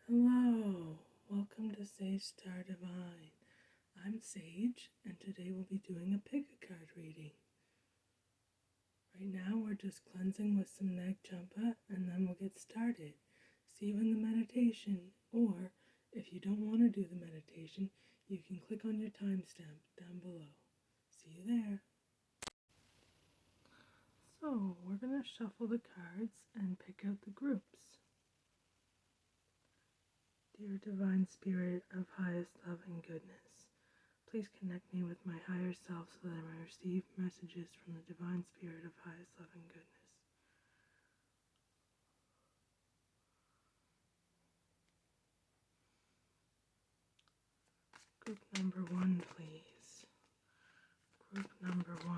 Hello, welcome to sagestardivine. I'm Sage, and today we'll be doing a pick a card reading. Right now we're just cleansing with some nag champa, and then we'll get started. See you in the meditation, or if you don't want to do the meditation, you can click on your timestamp down below. See you there. So we're going to shuffle the cards and pick out the groups. Dear Divine Spirit of highest love and goodness, please connect me with my higher self so that I may receive messages from the Divine Spirit of highest love and goodness. Group number 1, please. Group number 1.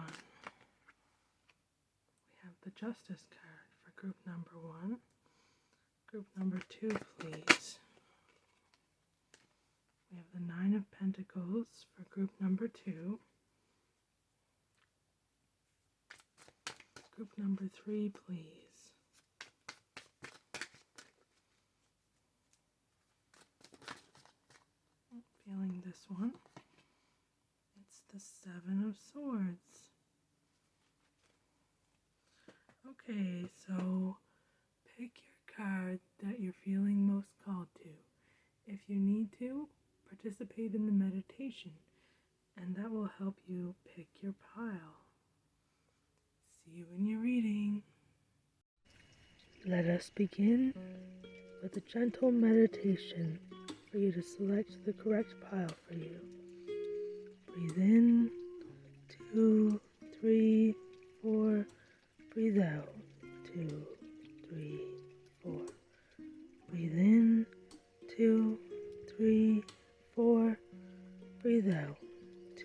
We have the Justice card for group number 1. Group number 2, please. We have the 9 of Pentacles for group number 2. Group number 3, please. Feeling this one. It's the 7 of Swords. Okay, so pick your card that you're feeling most called to. If you need to, participate in the meditation, and that will help you pick your pile. See you in your reading. Let us begin with a gentle meditation for you to select the correct pile for you. Breathe in, 2, 3, 4. Breathe out, 2, 3, 4. Breathe in, 2, 3, 4. Breathe out,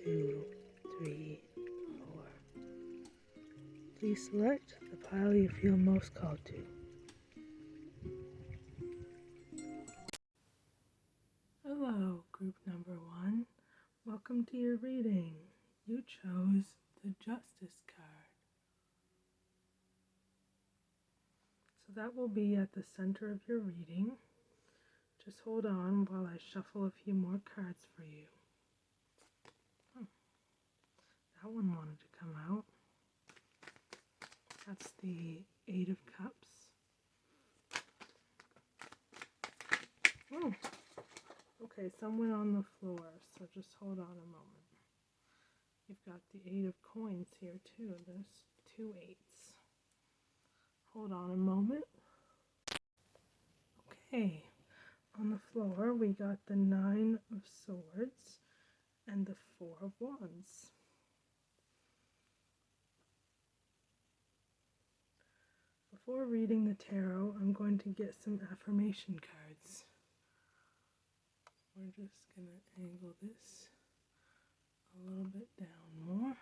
2, 3, 4. Please select the pile you feel most called to. Hello, group number 1. Welcome to your reading. You chose the Justice card. So that will be at the center of your reading. Just hold on while I shuffle a few more cards for you. That one wanted to come out. That's the 8 of Cups. Oh, okay, some went on the floor, so just hold on a moment. You've got the 8 of Coins here too. There's 2 8s. Hold on a moment. Okay, on the floor we got the 9 of Swords and the 4 of Wands. Before reading the tarot, I'm going to get some affirmation cards. We're just going to angle this a little bit down more.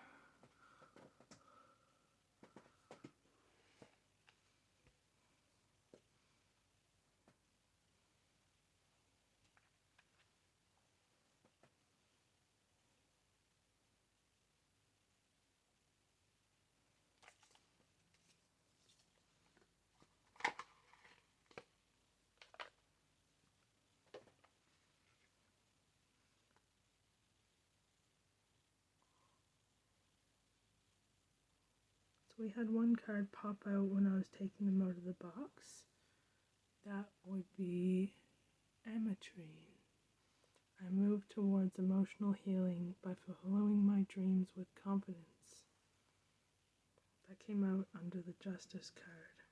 We had one card pop out when I was taking them out of the box. That would be Ametrine. I move towards emotional healing by fulfilling my dreams with confidence. That came out under the Justice card.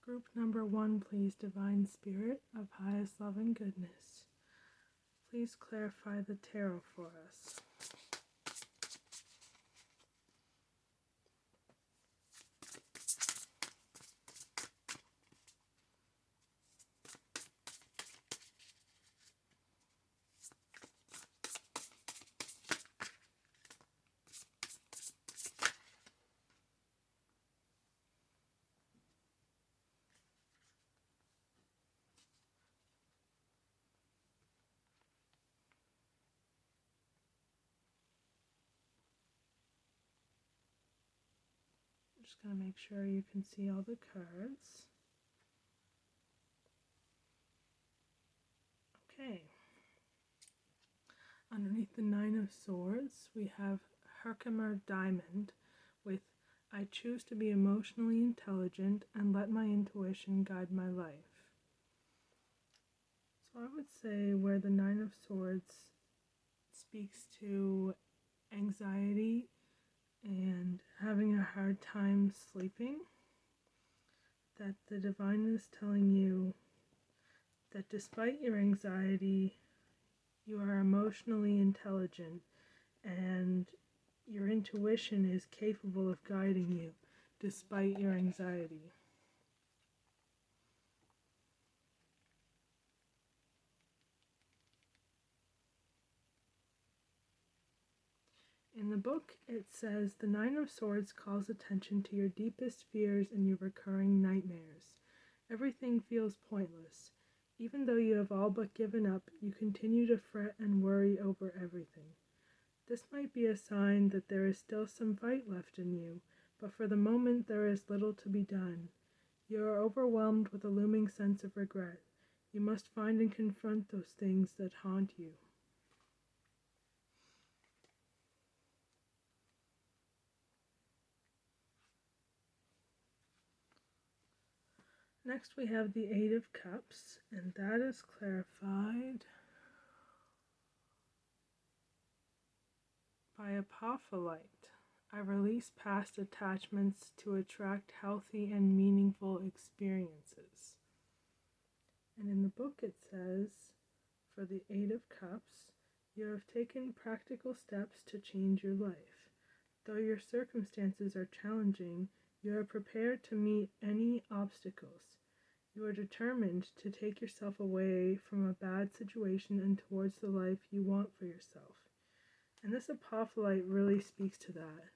For group number 1, please, Divine Spirit of highest love and goodness, please clarify the tarot for us. just going to make sure you can see all the cards. Okay. Underneath the Nine of Swords, we have Herkimer Diamond with I choose to be emotionally intelligent and let my intuition guide my life. So I would say where the Nine of Swords speaks to anxiety and having a hard time sleeping, that the divine is telling you that despite your anxiety, you are emotionally intelligent and your intuition is capable of guiding you despite your anxiety. In the book, it says the Nine of Swords calls attention to your deepest fears and your recurring nightmares. Everything feels pointless. Even though you have all but given up, you continue to fret and worry over everything. This might be a sign that there is still some fight left in you, but for the moment there is little to be done. You are overwhelmed with a looming sense of regret. You must find and confront those things that haunt you. Next we have the Eight of Cups, and that is clarified by Apophyllite. I release past attachments to attract healthy and meaningful experiences. And in the book it says, for the Eight of Cups, you have taken practical steps to change your life. Though your circumstances are challenging, you are prepared to meet any obstacles. You are determined to take yourself away from a bad situation and towards the life you want for yourself. And this Apophyllite really speaks to that.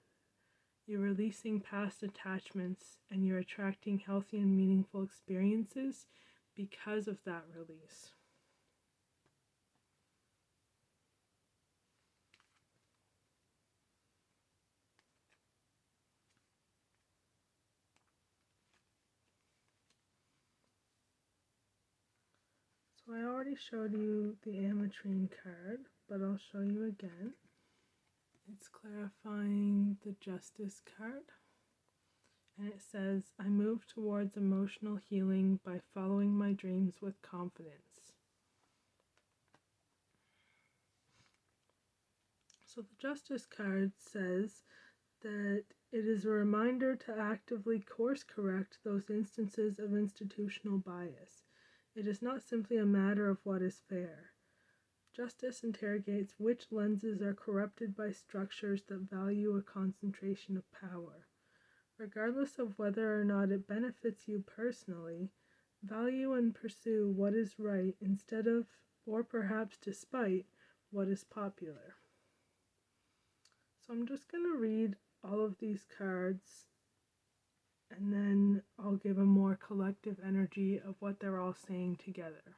You're releasing past attachments and you're attracting healthy and meaningful experiences because of that release. So I already showed you the Ametrine card, but I'll show you again. It's clarifying the Justice card. And it says, I move towards emotional healing by following my dreams with confidence. So the Justice card says that it is a reminder to actively course correct those instances of institutional bias. It is not simply a matter of what is fair. Justice interrogates which lenses are corrupted by structures that value a concentration of power. Regardless of whether or not it benefits you personally, value and pursue what is right instead of, or perhaps despite, what is popular. So I'm just going to read all of these cards and then I'll give a more collective energy of what they're all saying together.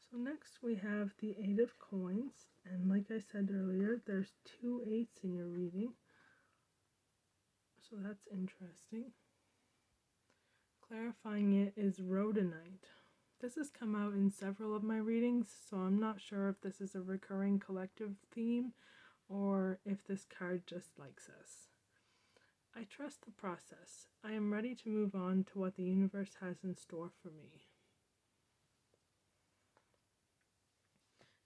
So next we have the Eight of Coins, and like I said earlier, there's 2 eights in your reading, so that's interesting. Clarifying it is rhodonite. This has come out in several of my readings, so I'm not sure if this is a recurring collective theme or if this card just likes us. I trust the process. I am ready to move on to what the universe has in store for me.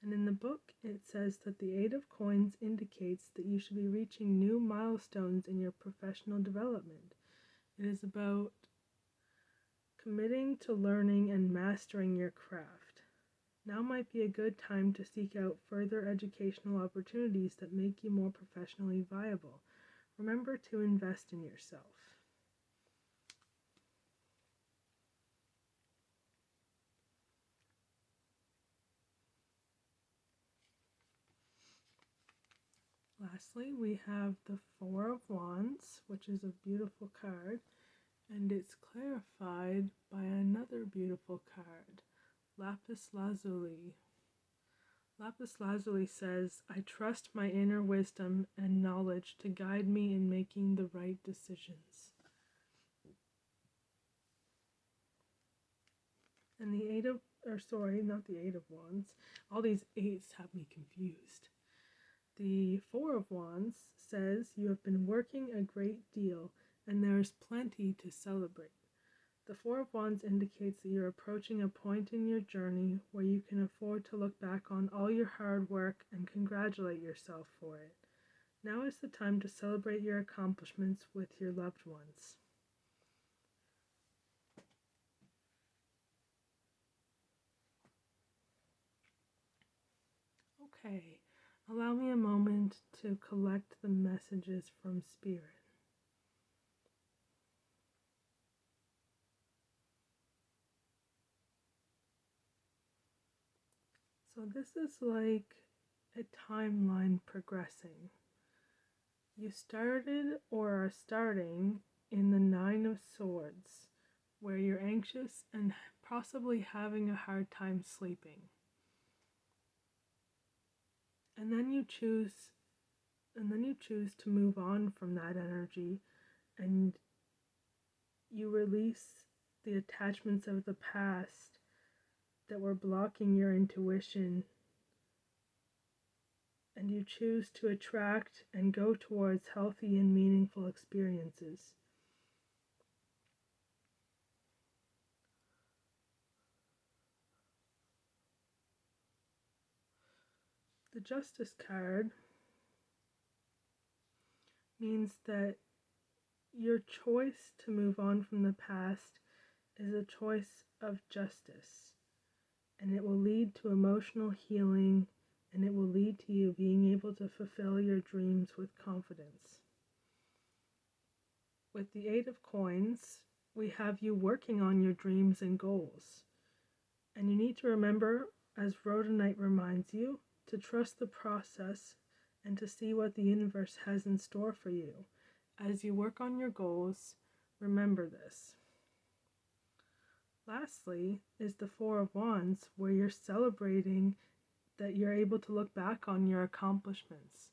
And in the book, it says that the Eight of Coins indicates that you should be reaching new milestones in your professional development. It is about committing to learning and mastering your craft. Now might be a good time to seek out further educational opportunities that make you more professionally viable. Remember to invest in yourself. Lastly, we have the Four of Wands, which is a beautiful card. And it's clarified by another beautiful card, Lapis Lazuli. Lapis Lazuli says, I trust my inner wisdom and knowledge to guide me in making the right decisions. And the not the Eight of Wands. All these eights have me confused. The Four of Wands says, you have been working a great deal and there is plenty to celebrate. The Four of Wands indicates that you're approaching a point in your journey where you can afford to look back on all your hard work and congratulate yourself for it. Now is the time to celebrate your accomplishments with your loved ones. Okay, allow me a moment to collect the messages from Spirit. So this is like a timeline progressing. You started or are starting in the Nine of Swords, where you're anxious and possibly having a hard time sleeping. And then you choose to move on from that energy, and you release the attachments of the past that were blocking your intuition, and you choose to attract and go towards healthy and meaningful experiences. The Justice card means that your choice to move on from the past is a choice of justice, and it will lead to emotional healing, and it will lead to you being able to fulfill your dreams with confidence. With the Eight of Coins, we have you working on your dreams and goals. And you need to remember, as Rhodonite reminds you, to trust the process and to see what the universe has in store for you. As you work on your goals, remember this. Lastly is the Four of Wands, where you're celebrating that you're able to look back on your accomplishments.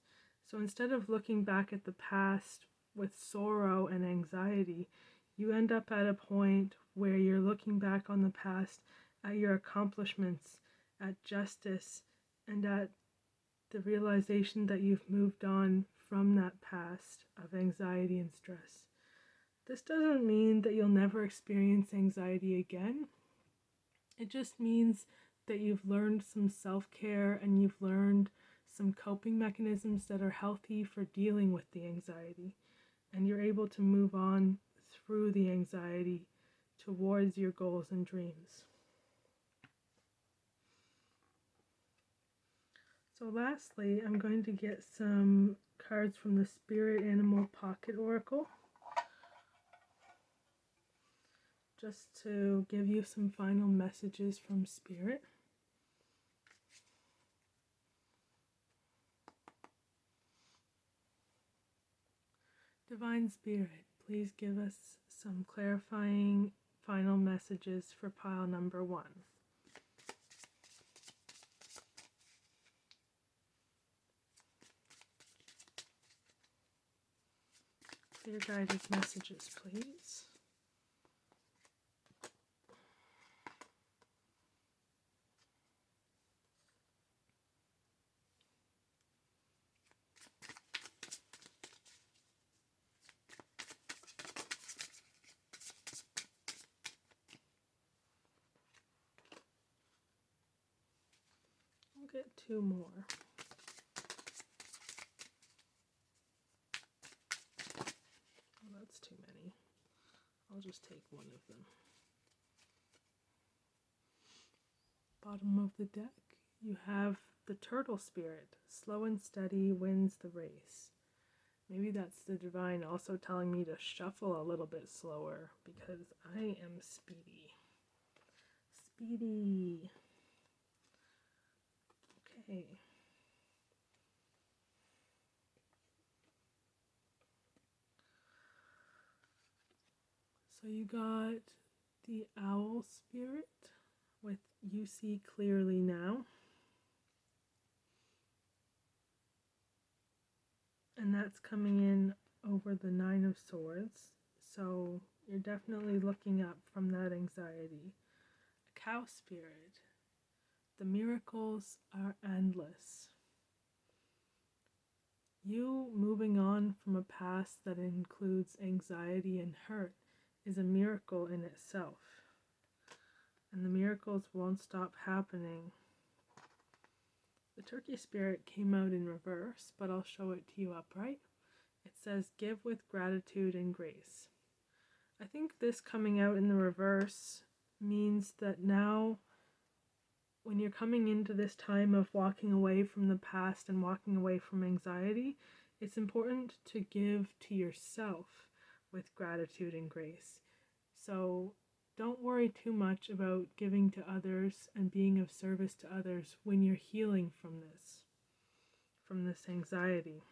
So instead of looking back at the past with sorrow and anxiety, you end up at a point where you're looking back on the past at your accomplishments, at justice, and at the realization that you've moved on from that past of anxiety and stress. This doesn't mean that you'll never experience anxiety again. It just means that you've learned some self-care and you've learned some coping mechanisms that are healthy for dealing with the anxiety. And you're able to move on through the anxiety towards your goals and dreams. So lastly, I'm going to get some cards from the Spirit Animal Pocket Oracle, just to give you some final messages from Spirit. Divine Spirit, please give us some clarifying final messages for pile number 1. Clear guided messages, please. I'll get 2 more. Oh, that's too many. I'll just take one of them. Bottom of the deck, you have the Turtle Spirit. Slow and steady wins the race. Maybe that's the Divine also telling me to shuffle a little bit slower because I am speedy. Speedy. Okay. So So you got the owl spirit with "You See Clearly Now." And that's coming in over the Nine of Swords. So you're definitely looking up from that anxiety. A cow spirit. The miracles are endless. You moving on from a past that includes anxiety and hurt is a miracle in itself. And the miracles won't stop happening. The turkey spirit came out in reverse, but I'll show it to you upright. It says, give with gratitude and grace. I think this coming out in the reverse means that now, when you're coming into this time of walking away from the past and walking away from anxiety, it's important to give to yourself with gratitude and grace. So don't worry too much about giving to others and being of service to others when you're healing from this anxiety.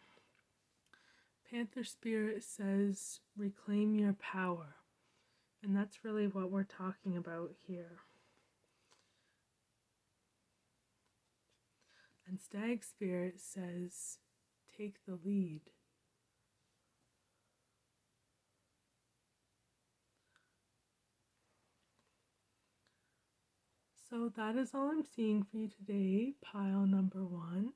Panther Spirit says, reclaim your power. And that's really what we're talking about here. And Stag Spirit says, take the lead. So that is all I'm seeing for you today, pile number 1.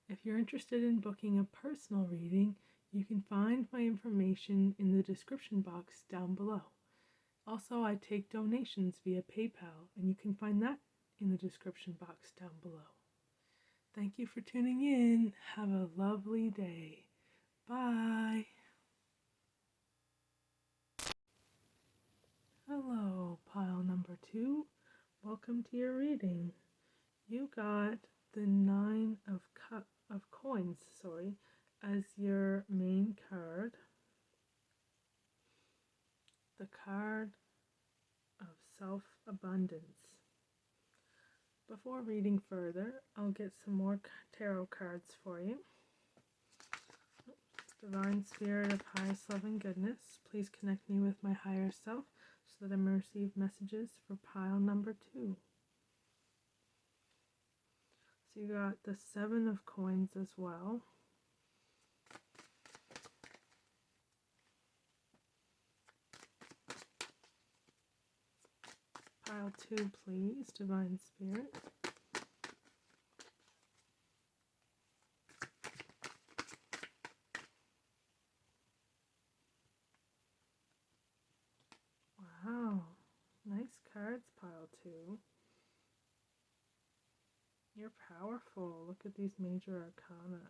If you're interested in booking a personal reading, you can find my information in the description box down below. Also, I take donations via PayPal, and you can find that in the description box down below. Thank you for tuning in. Have a lovely day. Bye. Hello, pile number 2. Welcome to your reading. You got the 9 of coins, as your main card. The card of self-abundance. Before reading further, I'll get some more tarot cards for you. Divine Spirit of highest love and goodness, please connect me with my higher self so that I may receive messages for pile number 2. So you got the 7 of coins as well. Pile 2, please, Divine Spirit. Wow, nice cards, pile 2. You're powerful. Look at these major arcana.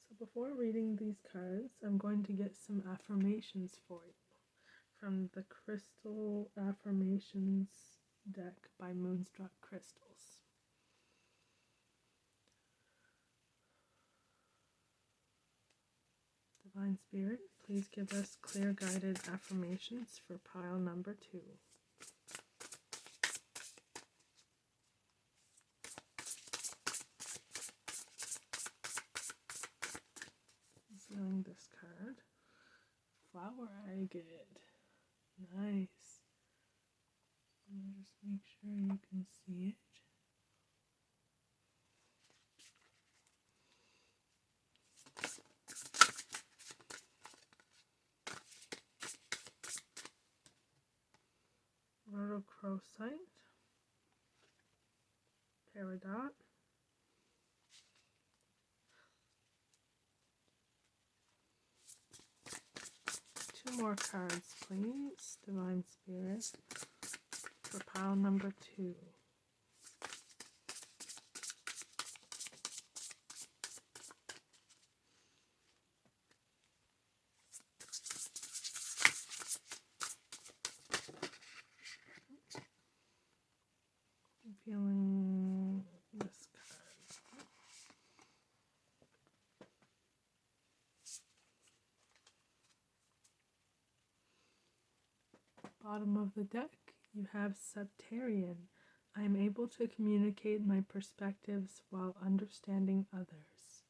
So before reading these cards, I'm going to get some affirmations for you from the Crystal Affirmations deck by Moonstruck Crystals. Divine Spirit, please give us clear guided affirmations for pile number 2. Feeling this card. Flower agate. Nice. Let me just make sure you can see it. Rhodochrosite, Peridot, two more cards, please, Divine Spirit, for pile number 2. I'm feeling this card. Bottom of the deck, you have Septarian, I am able to communicate my perspectives while understanding others.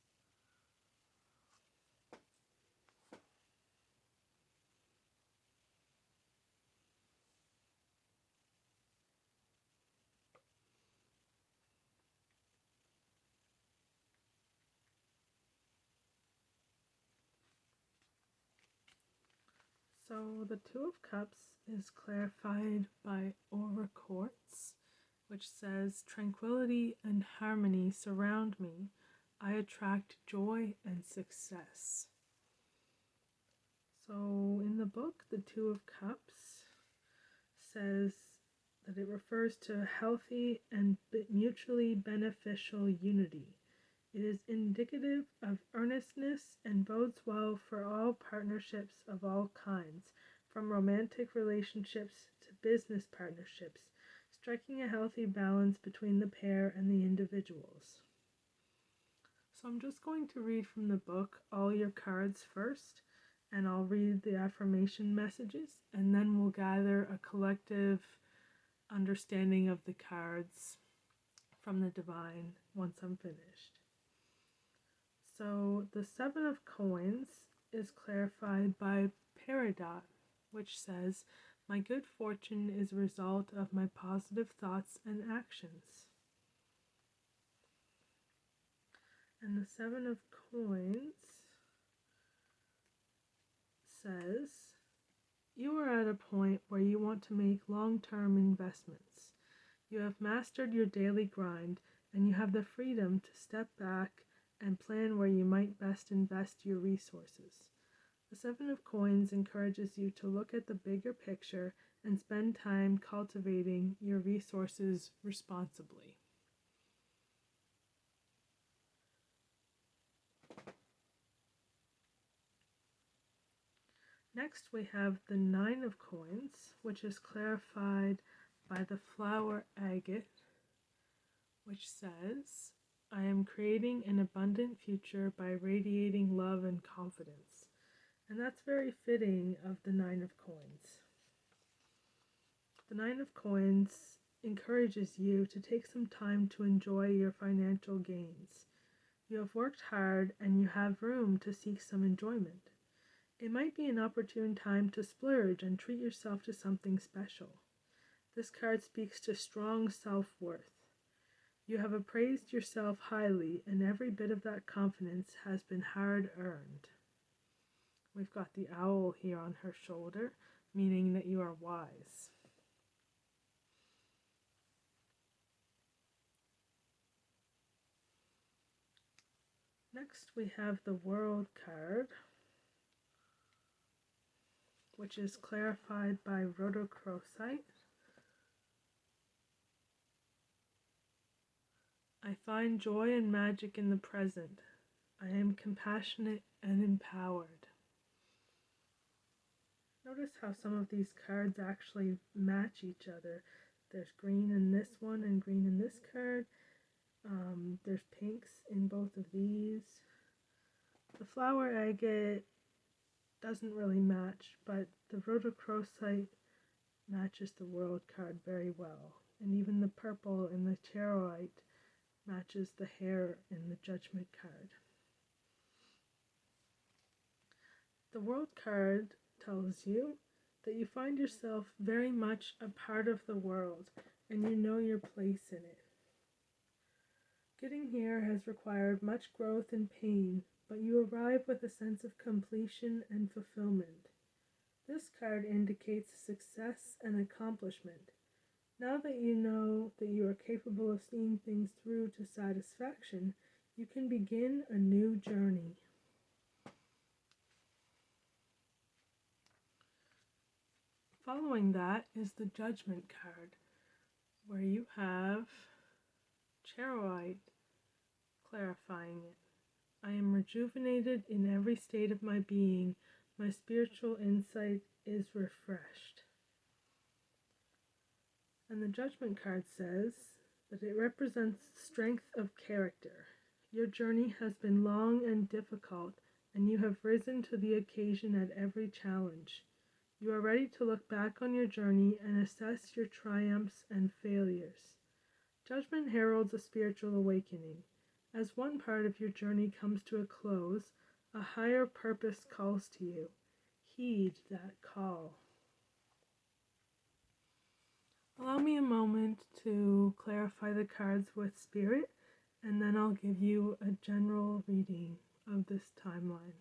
So the Two of Cups is clarified by Aura Quartz, which says, tranquility and harmony surround me. I attract joy and success. So in the book, the Two of Cups says that it refers to healthy and mutually beneficial unity. It is indicative of earnestness and bodes well for all partnerships of all kinds, from romantic relationships to business partnerships, striking a healthy balance between the pair and the individuals. So I'm just going to read from the book all your cards first, and I'll read the affirmation messages, and then we'll gather a collective understanding of the cards from the divine once I'm finished. So the Seven of Coins is clarified by Peridot, which says, my good fortune is a result of my positive thoughts and actions. And the Seven of Coins says, you are at a point where you want to make long-term investments. You have mastered your daily grind, and you have the freedom to step back and plan where you might best invest your resources. The Seven of Coins encourages you to look at the bigger picture and spend time cultivating your resources responsibly. Next we have the Nine of Coins, which is clarified by the flower agate, which says, I am creating an abundant future by radiating love and confidence. And that's very fitting of the Nine of Coins. The Nine of Coins encourages you to take some time to enjoy your financial gains. You have worked hard and you have room to seek some enjoyment. It might be an opportune time to splurge and treat yourself to something special. This card speaks to strong self-worth. You have appraised yourself highly, and every bit of that confidence has been hard-earned. We've got the owl here on her shoulder, meaning that you are wise. Next we have the World card, which is clarified by Rhodochrosite. I find joy and magic in the present. I am compassionate and empowered. Notice how some of these cards actually match each other. There's green in this one and green in this card. There's pinks in both of these. The flower agate doesn't really match, but the rhodochrosite matches the World card very well. And even the purple in the charoite matches the hair in the Judgment card. The World card tells you that you find yourself very much a part of the world and you know your place in it. Getting here has required much growth and pain, but you arrive with a sense of completion and fulfillment. This card indicates success and accomplishment. Now that you know that you are capable of seeing things through to satisfaction, you can begin a new journey. Following that is the Judgment card, where you have charoite clarifying it. I am rejuvenated in every state of my being. My spiritual insight is refreshed. And the Judgment card says that it represents strength of character. Your journey has been long and difficult, and you have risen to the occasion at every challenge. You are ready to look back on your journey and assess your triumphs and failures. Judgment heralds a spiritual awakening. As one part of your journey comes to a close, a higher purpose calls to you. Heed that call. Allow me a moment to clarify the cards with Spirit, and then I'll give you a general reading of this timeline.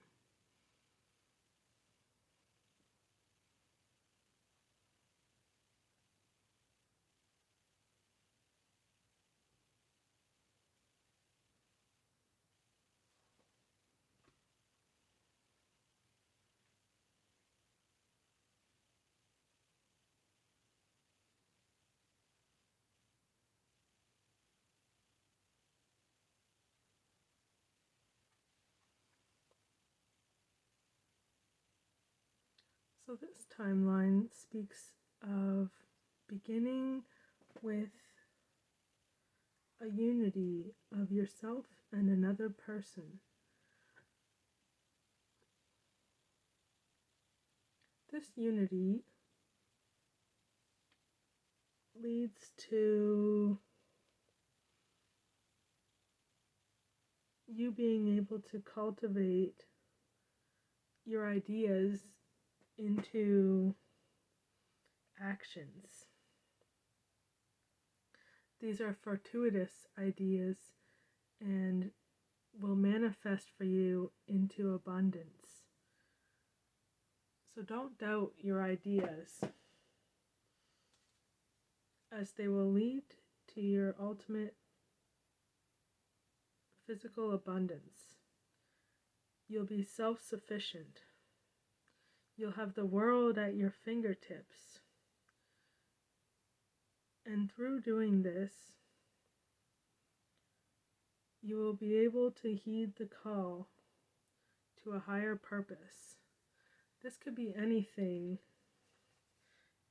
So this timeline speaks of beginning with a unity of yourself and another person. This unity leads to you being able to cultivate your ideas into actions. These are fortuitous ideas and will manifest for you into abundance. So don't doubt your ideas, as they will lead to your ultimate physical abundance. You'll be self-sufficient. You'll have the world at your fingertips. And through doing this, you will be able to heed the call to a higher purpose. This could be anything.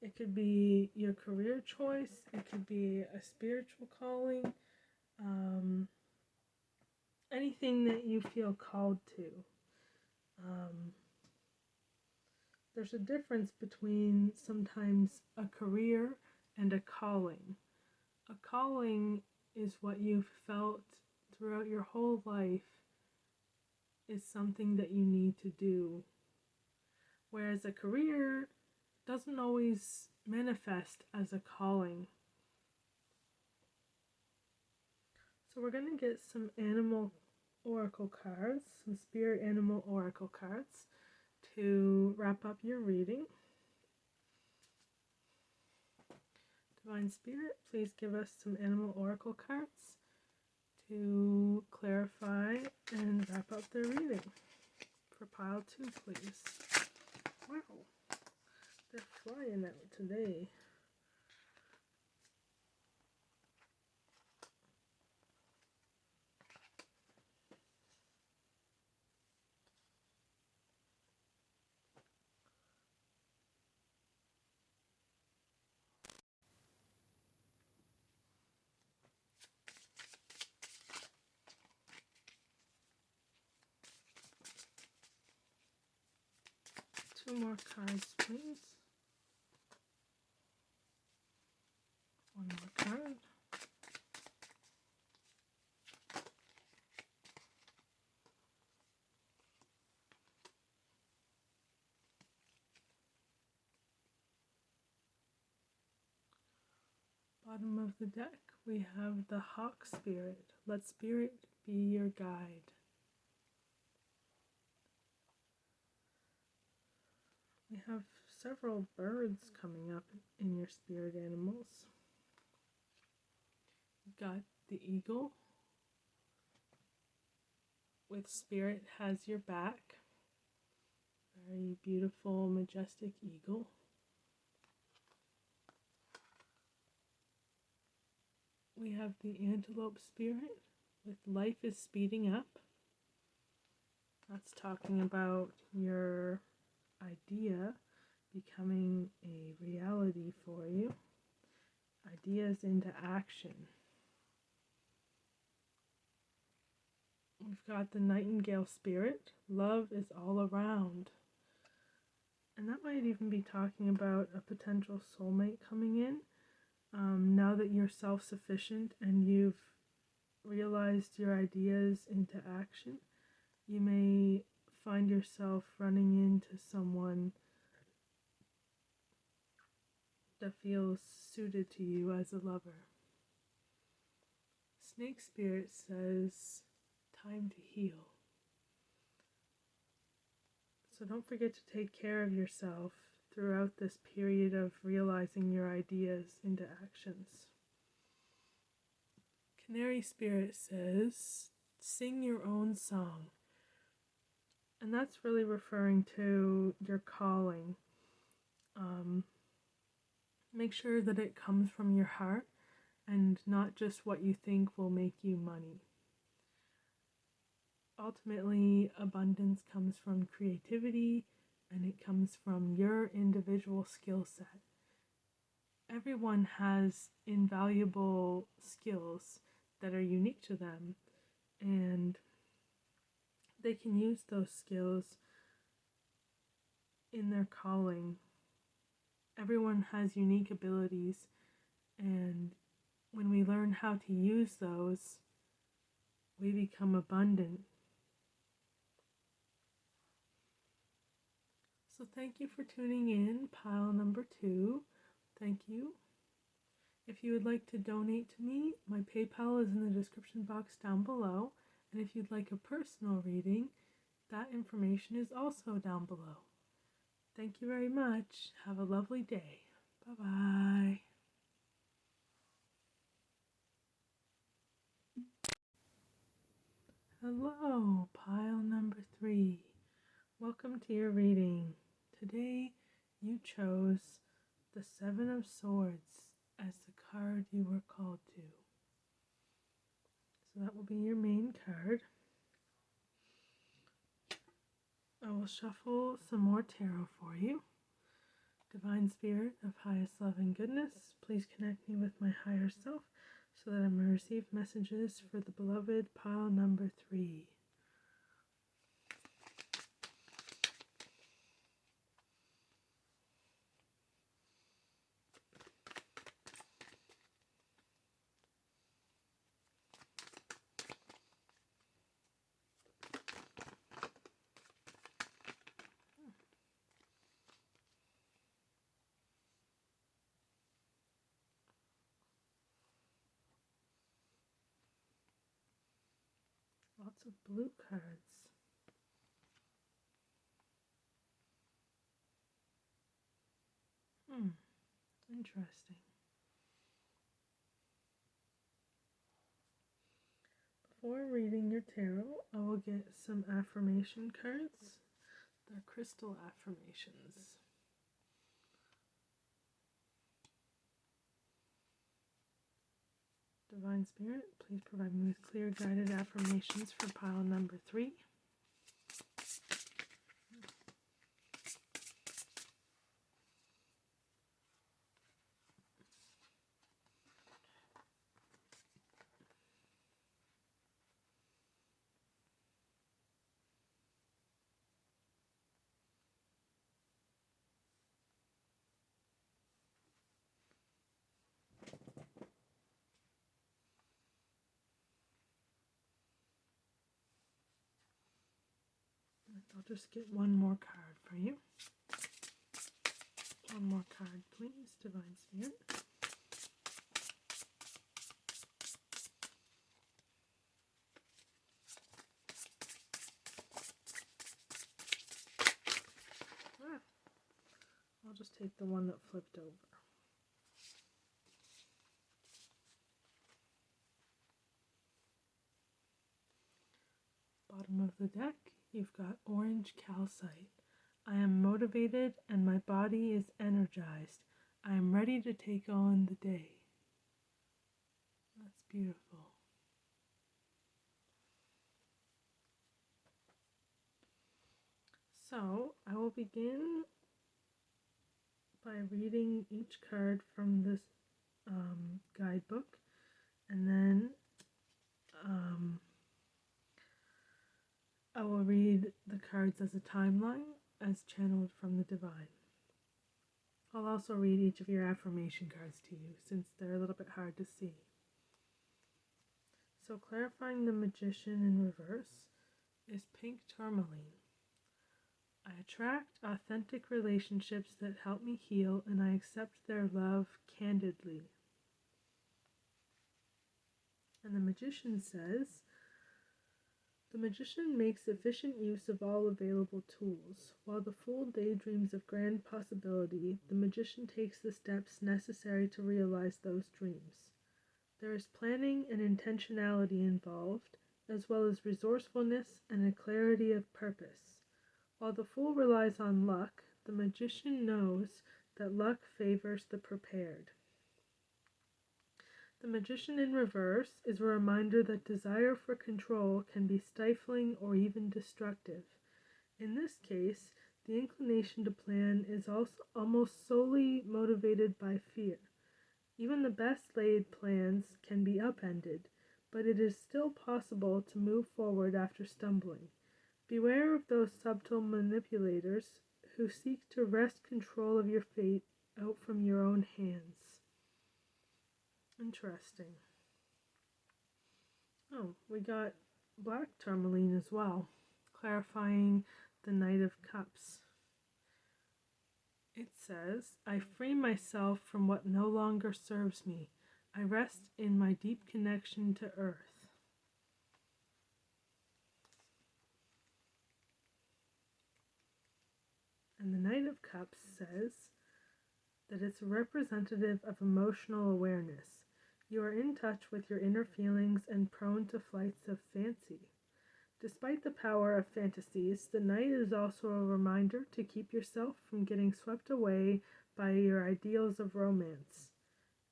It could be your career choice. It could be a spiritual calling. Anything that you feel called to. There's a difference between sometimes a career and a calling. A calling is what you've felt throughout your whole life is something that you need to do. Whereas a career doesn't always manifest as a calling. So we're going to get some animal oracle cards, some spirit animal oracle cards to wrap up your reading. Divine Spirit, please give us some animal oracle cards to clarify and wrap up their reading. For pile 2, please. Wow, they're flying out today. Two more cards, please. One more card. Bottom of the deck, we have the Hawk Spirit. Let Spirit be your guide. We have several birds coming up in your spirit animals. You've got the eagle with Spirit has your back. Very beautiful, majestic eagle. We have the antelope spirit with life is speeding up. That's talking about your idea becoming a reality for you. Ideas into action. We've got the nightingale spirit. Love is all around. And that might even be talking about a potential soulmate coming in. Now that you're self-sufficient and you've realized your ideas into action, you may find yourself running into someone that feels suited to you as a lover. Snake Spirit says, time to heal. So don't forget to take care of yourself throughout this period of realizing your ideas into actions. Canary Spirit says, sing your own song. And that's really referring to your calling. Make sure that it comes from your heart and not just what you think will make you money. Ultimately, abundance comes from creativity, and it comes from your individual skill set. Everyone has invaluable skills that are unique to them, and they can use those skills in their calling. Everyone has unique abilities, and when we learn how to use those, we become abundant. So thank you for tuning in, pile number 2. Thank you. If you would like to donate to me, my PayPal is in the description box down below. And if you'd like a personal reading, that information is also down below. Thank you very much. Have a lovely day. Bye-bye. Hello, pile number 3. Welcome to your reading. Today you chose the 7 of Swords as the card you were called to. So that will be your main card. I will shuffle some more tarot for you. Divine Spirit of highest love and goodness, please connect me with my higher self so that I may receive messages for the beloved pile number 3. Lots of blue cards. Interesting. Before reading your tarot, I will get some affirmation cards. They're crystal affirmations. Divine Spirit, please provide me with clear guided affirmations for pile number 3. I'll just get one more card for you. One more card, please, Divine Spirit. I'll just take the one that flipped over. Bottom of the deck, you've got orange calcite. I am motivated and my body is energized. I am ready to take on the day. That's beautiful. So, I will begin by reading each card from this guidebook, and then I will read the cards as a timeline, as channeled from the divine. I'll also read each of your affirmation cards to you since they're a little bit hard to see. So clarifying the Magician in reverse is pink tourmaline. I attract authentic relationships that help me heal, and I accept their love candidly. And the Magician says, the Magician makes efficient use of all available tools. While the Fool daydreams of grand possibility, the Magician takes the steps necessary to realize those dreams. There is planning and intentionality involved, as well as resourcefulness and a clarity of purpose. While the Fool relies on luck, the Magician knows that luck favors the prepared. The Magician in reverse is a reminder that desire for control can be stifling or even destructive. In this case, the inclination to plan is also almost solely motivated by fear. Even the best laid plans can be upended, but it is still possible to move forward after stumbling. Beware of those subtle manipulators who seek to wrest control of your fate out from your own hands. Interesting. Oh, we got black tourmaline as well, clarifying the Knight of Cups. It says, I free myself from what no longer serves me. I rest in my deep connection to earth. And the Knight of Cups says that it's a representative of emotional awareness. You are in touch with your inner feelings and prone to flights of fancy. Despite the power of fantasies, the Knight is also a reminder to keep yourself from getting swept away by your ideals of romance.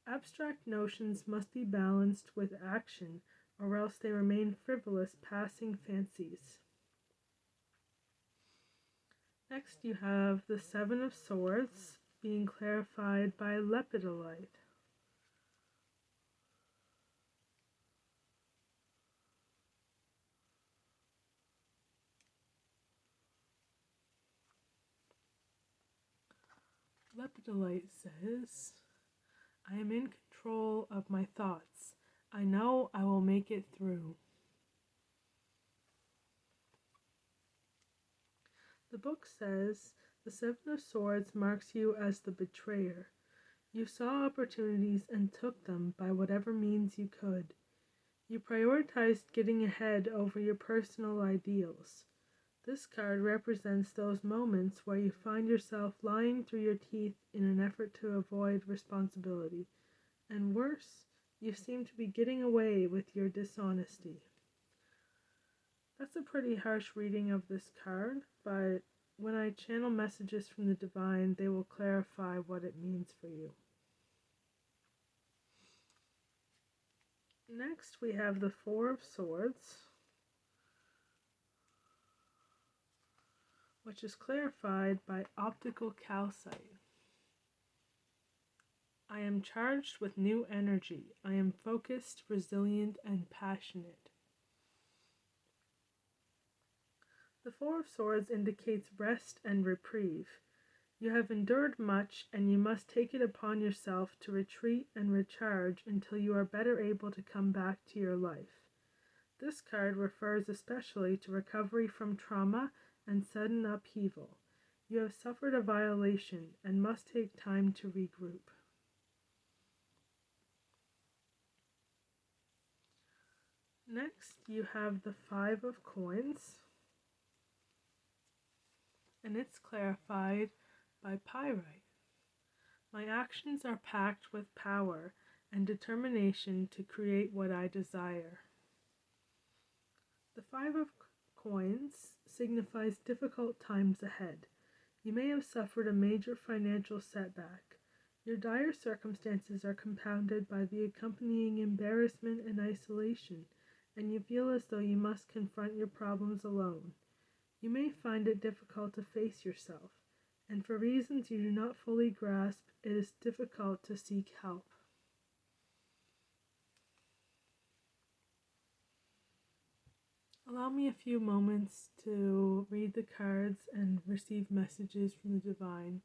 Abstract notions must be balanced with action, or else they remain frivolous, passing fancies. Next you have the Seven of Swords being clarified by lepidolite. Lepidolite says, I am in control of my thoughts. I know I will make it through. The book says, the Seven of Swords marks you as the betrayer. You saw opportunities and took them by whatever means you could. You prioritized getting ahead over your personal ideals. This card represents those moments where you find yourself lying through your teeth in an effort to avoid responsibility. And worse, you seem to be getting away with your dishonesty. That's a pretty harsh reading of this card, but when I channel messages from the divine, they will clarify what it means for you. Next, we have the Four of Swords, which is clarified by optical calcite. I am charged with new energy. I am focused, resilient, and passionate. The Four of Swords indicates rest and reprieve. You have endured much, and you must take it upon yourself to retreat and recharge until you are better able to come back to your life. This card refers especially to recovery from trauma and sudden upheaval. You have suffered a violation and must take time to regroup. Next, you have the Five of Coins, and it's clarified by pyrite. My actions are packed with power and determination to create what I desire. The Five of Coins signifies difficult times ahead. You may have suffered a major financial setback. Your dire circumstances are compounded by the accompanying embarrassment and isolation, and you feel as though you must confront your problems alone. You may find it difficult to face yourself, and for reasons you do not fully grasp, it is difficult to seek help. Allow me a few moments to read the cards and receive messages from the divine.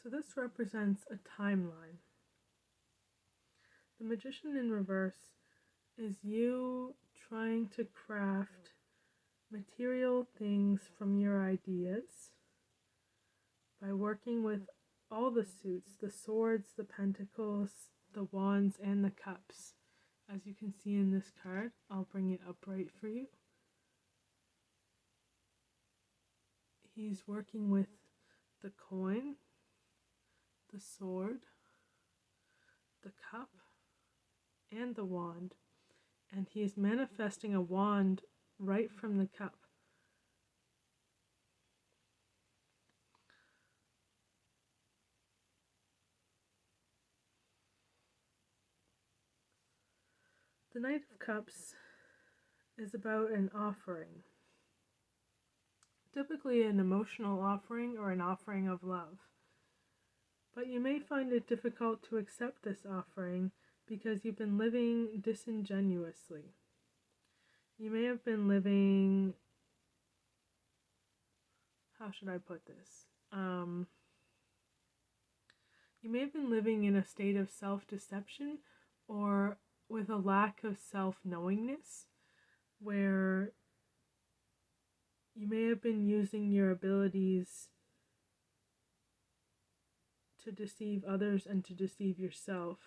So this represents a timeline. The Magician in reverse is you trying to craft material things from your ideas by working with all the suits, the swords, the pentacles, the wands, and the cups. As you can see in this card, I'll bring it upright for you. He's working with the coin, the sword, the cup, and the wand. And he is manifesting a wand right from the cup. The Knight of Cups is about an offering. Typically an emotional offering or an offering of love. But you may find it difficult to accept this offering because you've been living disingenuously. You may have been living, how should I put this? You may have been living in a state of self-deception or with a lack of self-knowingness, where you may have been using your abilities to deceive others and to deceive yourself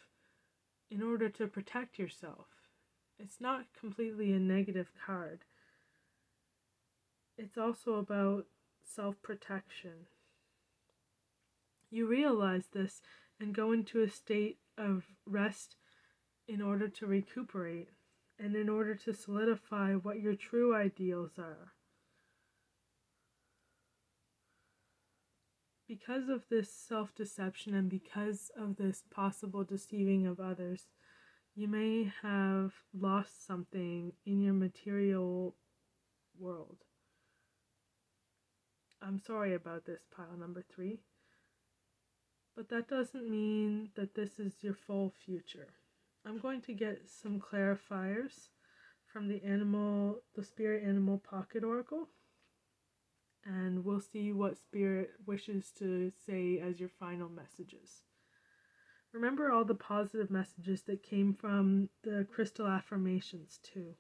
in order to protect yourself. It's not completely a negative card. It's also about self-protection. You realize this and go into a state of rest in order to recuperate and in order to solidify what your true ideals are. Because of this self-deception and because of this possible deceiving of others, you may have lost something in your material world. I'm sorry about this, pile number 3. But that doesn't mean that this is your full future. I'm going to get some clarifiers from the Spirit Animal Pocket Oracle. And we'll see what Spirit wishes to say as your final messages. Remember all the positive messages that came from the crystal affirmations too.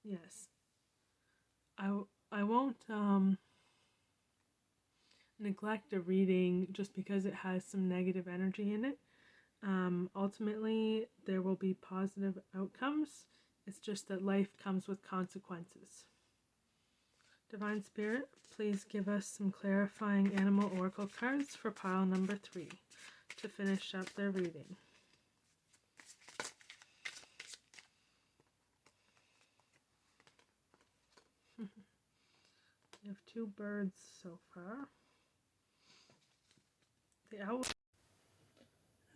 Yes. I won't neglect a reading just because it has some negative energy in it. Ultimately, there will be positive outcomes. It's just that life comes with consequences. Divine Spirit, please give us some clarifying animal oracle cards for pile number 3 to finish up their reading. We have 2 birds so far. The owl.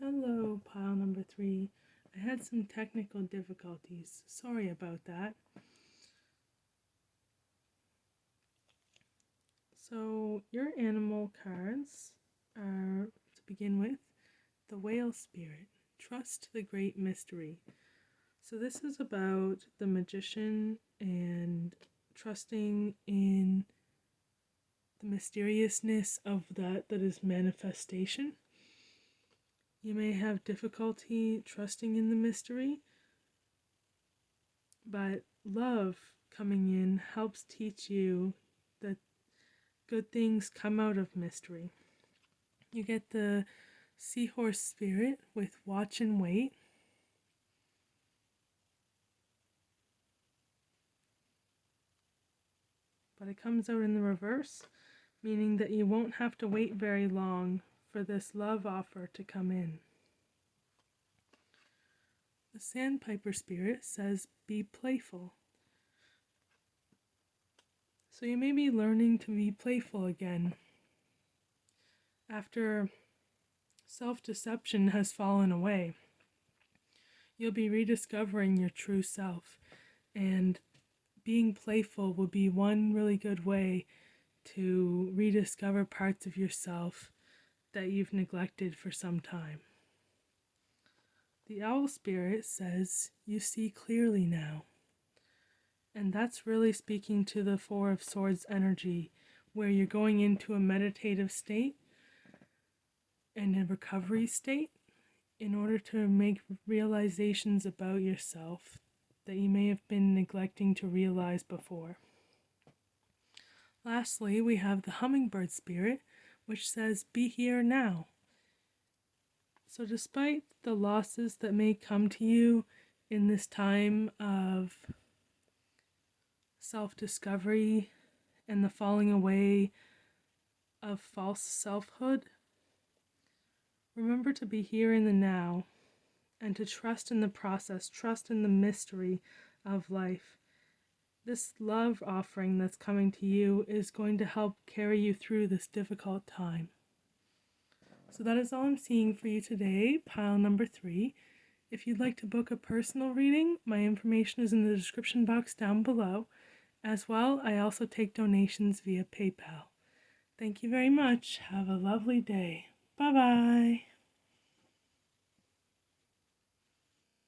Hello, pile number 3. I had some technical difficulties. Sorry about that. So your animal cards are, to begin with, the Whale Spirit. Trust the Great Mystery. So this is about the Magician and trusting in the mysteriousness of that is manifestation. You may have difficulty trusting in the mystery, but love coming in helps teach you that good things come out of mystery. You get the Seahorse Spirit with Watch and Wait. But it comes out in the reverse, meaning that you won't have to wait very long for this love offer to come in. The Sandpiper Spirit says, be playful. So you may be learning to be playful again. After self-deception has fallen away, you'll be rediscovering your true self, and being playful will be one really good way to rediscover parts of yourself that you've neglected for some time. The Owl Spirit says, you see clearly now. And that's really speaking to the Four of Swords energy, where you're going into a meditative state and a recovery state in order to make realizations about yourself that you may have been neglecting to realize before. Lastly, we have the hummingbird spirit, which says, be here now. So despite the losses that may come to you in this time of self-discovery and the falling away of false selfhood, remember to be here in the now and to trust in the process, trust in the mystery of life. This love offering that's coming to you is going to help carry you through this difficult time. So that is all I'm seeing for you today, pile number 3. If you'd like to book a personal reading, my information is in the description box down below. As well, I also take donations via PayPal. Thank you very much. Have a lovely day. Bye-bye.